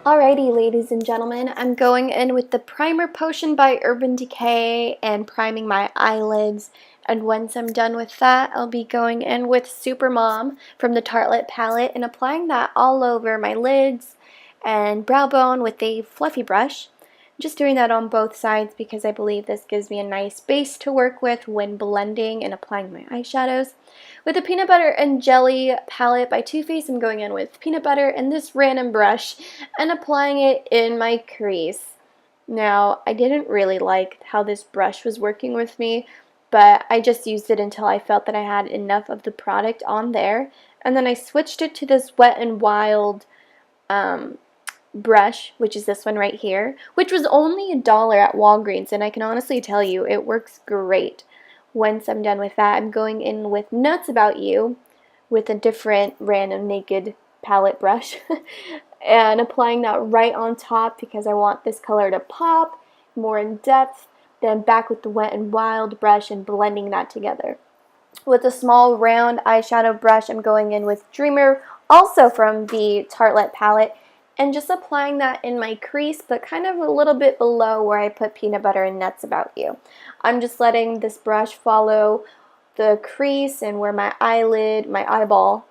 Alrighty, ladies and gentlemen, I'm going in with the Primer Potion by Urban Decay and priming my eyelids. And once I'm done with that, I'll be going in with Super Mom from the Tartelette palette and applying that all over my lids and brow bone with a fluffy brush. Just doing that on both sides because I believe this gives me a nice base to work with when blending and applying my eyeshadows. With the Peanut Butter and Jelly palette by Too Faced, I'm going in with peanut butter and this random brush and applying it in my crease. Now, I didn't really like how this brush was working with me, but I just used it until I felt that I had enough of the product on there. And then I switched it to this Wet n Wild brush, which is this one right here, which was only $1 at Walgreens, and I can honestly tell you it works great. Once I'm done with that, I'm going in with Nuts About You with a different random naked palette brush and applying that right on top because I want this color to pop more in depth. Then back with the Wet n Wild brush and blending that together. With a small round eyeshadow brush, I'm going in with Dreamer, also from the Tartelette palette, and just applying that in my crease, but kind of a little bit below where I put Peanut Butter and Nuts About You. I'm just letting this brush follow the crease and where my eyelid, my eyeball,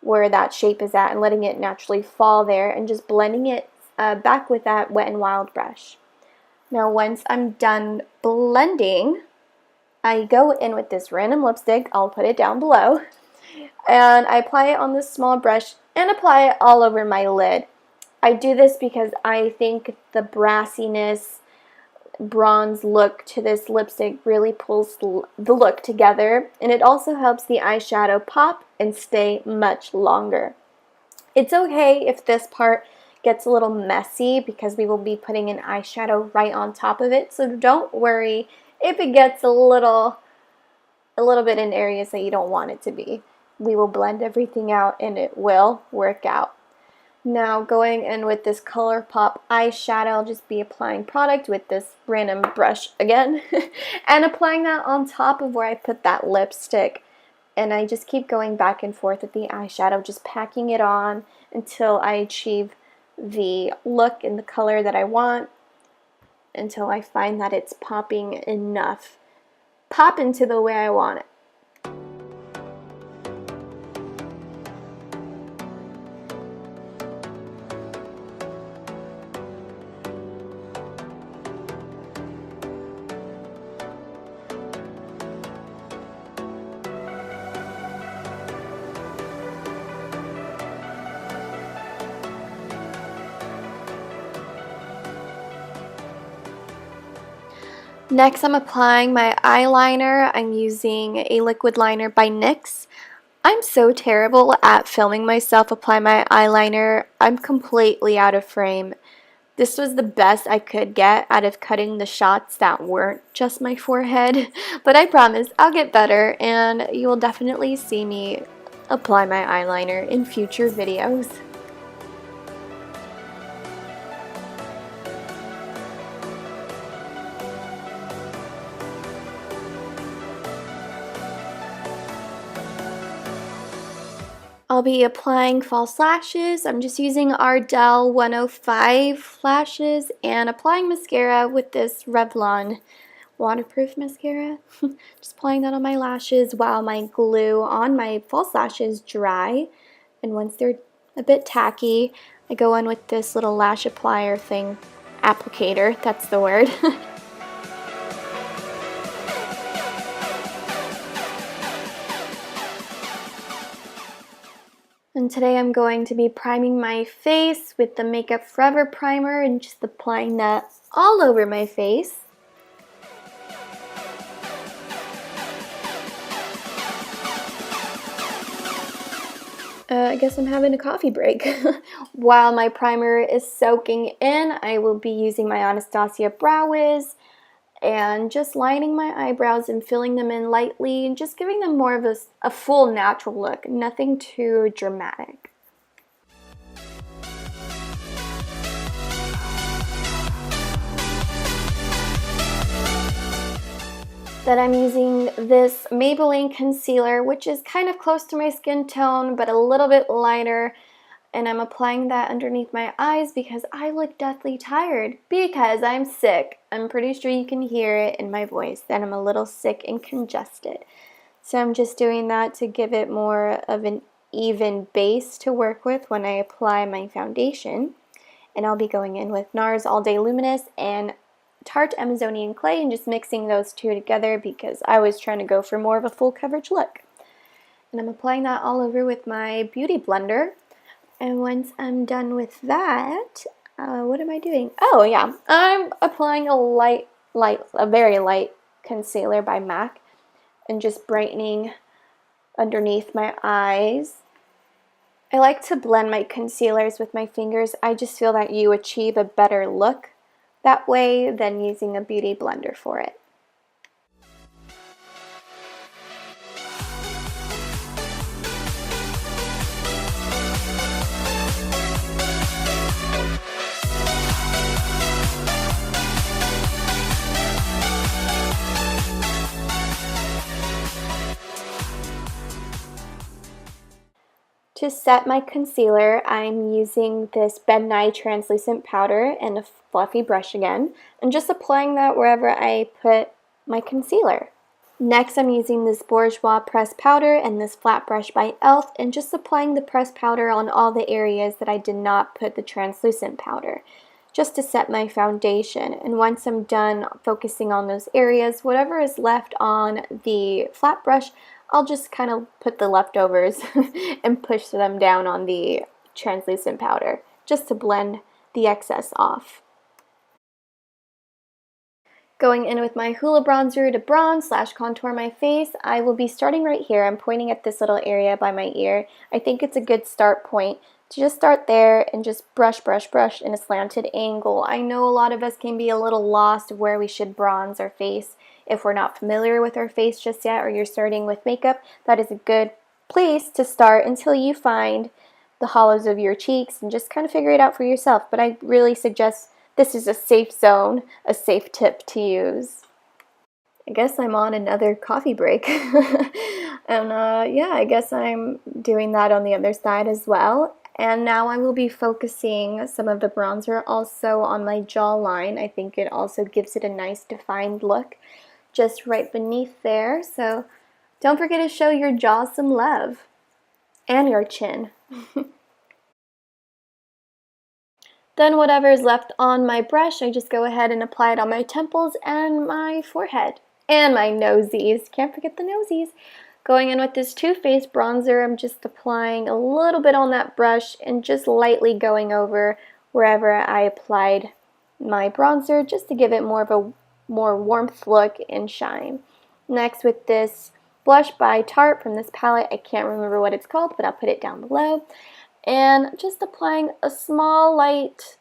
where that shape is at, and letting it naturally fall there, and just blending it back with that Wet n Wild brush. Now once I'm done blending, I go in with this random lipstick, I'll put it down below, and I apply it on this small brush and apply it all over my lid. I do this because I think the brassiness, bronze look to this lipstick really pulls the look together, and it also helps the eyeshadow pop and stay much longer. It's okay if this part gets a little messy because we will be putting an eyeshadow right on top of it, so don't worry if it gets a little bit in areas that you don't want it to be. We will blend everything out and it will work out. Now going in with this ColourPop eyeshadow, I'll just be applying product with this random brush again and applying that on top of where I put that lipstick. And I just keep going back and forth with the eyeshadow, just packing it on until I achieve the look and the color that I want, until I find that it's popping enough. Pop into the way I want it. Next, I'm applying my eyeliner. I'm using a liquid liner by NYX. I'm so terrible at filming myself apply my eyeliner. I'm completely out of frame. This was the best I could get out of cutting the shots that weren't just my forehead. But I promise I'll get better, and you will definitely see me apply my eyeliner in future videos. I'll be applying false lashes. I'm just using Ardelle 105 lashes and applying mascara with this Revlon waterproof mascara. Just applying that on my lashes while my glue on my false lashes dry. And once they're a bit tacky, I go in with this little lash applier thing, applicator, that's the word. And today I'm going to be priming my face with the Makeup Forever primer and just applying that all over my face. I guess I'm having a coffee break. While my primer is soaking in, I will be using my Anastasia Brow Wiz and just lining my eyebrows and filling them in lightly and just giving them more of a full natural look, nothing too dramatic. Then I'm using this Maybelline concealer, which is kind of close to my skin tone, but a little bit lighter. And I'm applying that underneath my eyes because I look deathly tired because I'm sick. I'm pretty sure you can hear it in my voice that I'm a little sick and congested. So I'm just doing that to give it more of an even base to work with when I apply my foundation. And I'll be going in with Nars All Day Luminous and Tarte Amazonian Clay and just mixing those two together because I was trying to go for more of a full coverage look. And I'm applying that all over with my beauty blender. And once I'm done with that, what am I doing? Oh yeah, I'm applying a very light concealer by MAC and just brightening underneath my eyes. I like to blend my concealers with my fingers. I just feel that you achieve a better look that way than using a beauty blender for it. To set my concealer, I'm using this Ben Nye translucent powder and a fluffy brush again, and just applying that wherever I put my concealer. Next, I'm using this Bourjois pressed powder and this flat brush by e.l.f. and just applying the pressed powder on all the areas that I did not put the translucent powder, just to set my foundation. And once I'm done focusing on those areas, whatever is left on the flat brush, I'll just kind of put the leftovers and push them down on the translucent powder just to blend the excess off. Going in with my Hoola bronzer to bronze / contour my face, I will be starting right here. I'm pointing at this little area by my ear. I think it's a good start point to just start there and just brush in a slanted angle. I know a lot of us can be a little lost of where we should bronze our face if we're not familiar with our face just yet, or you're starting with makeup. That is a good place to start until you find the hollows of your cheeks and just kind of figure it out for yourself. But I really suggest this is a safe zone, a safe tip to use. I guess I'm on another coffee break. And yeah, I guess I'm doing that on the other side as well. And now I will be focusing some of the bronzer also on my jawline. I think it also gives it a nice defined look just right beneath there. So don't forget to show your jaw some love. And your chin. Then whatever is left on my brush, I just go ahead and apply it on my temples and my forehead. And my nosies. Can't forget the nosies. Going in with this Too Faced bronzer, I'm just applying a little bit on that brush and just lightly going over wherever I applied my bronzer just to give it more of a more warmth look and shine. Next with this blush by Tarte from this palette, I can't remember what it's called, but I'll put it down below. And just applying a small light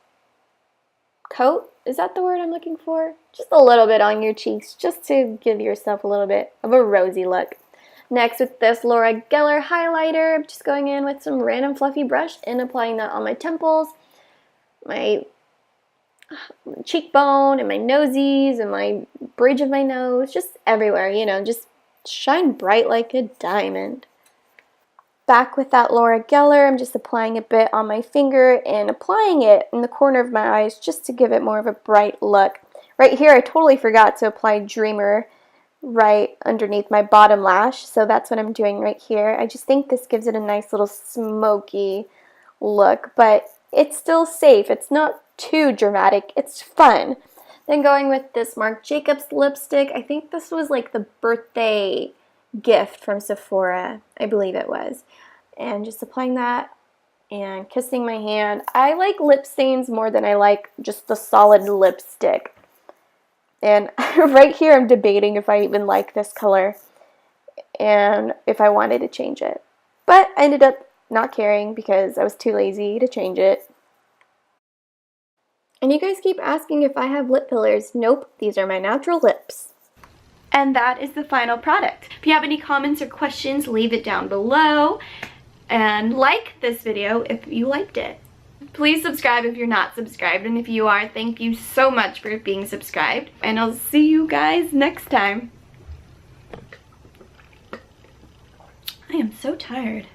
coat, is that the word I'm looking for? Just a little bit on your cheeks just to give yourself a little bit of a rosy look. Next with this Laura Geller highlighter, I'm just going in with some random fluffy brush and applying that on my temples, my cheekbone, and my nosies, and my bridge of my nose, just everywhere, you know, just shine bright like a diamond. Back with that Laura Geller, I'm just applying a bit on my finger and applying it in the corner of my eyes just to give it more of a bright look. Right here, I totally forgot to apply Dreamer right underneath my bottom lash, so that's what I'm doing right here. I just think this gives it a nice little smoky look, but it's still safe. It's not too dramatic. It's fun. Then going with this Marc Jacobs lipstick. I think this was like the birthday gift from Sephora. I believe it was. And just applying that and kissing my hand. I like lip stains more than I like just the solid lipstick. And right here I'm debating if I even like this color and if I wanted to change it. But I ended up not caring because I was too lazy to change it. And you guys keep asking if I have lip fillers. Nope, these are my natural lips. And that is the final product. If you have any comments or questions, leave it down below. And like this video if you liked it. Please subscribe if you're not subscribed, and if you are, thank you so much for being subscribed, and I'll see you guys next time. I am so tired.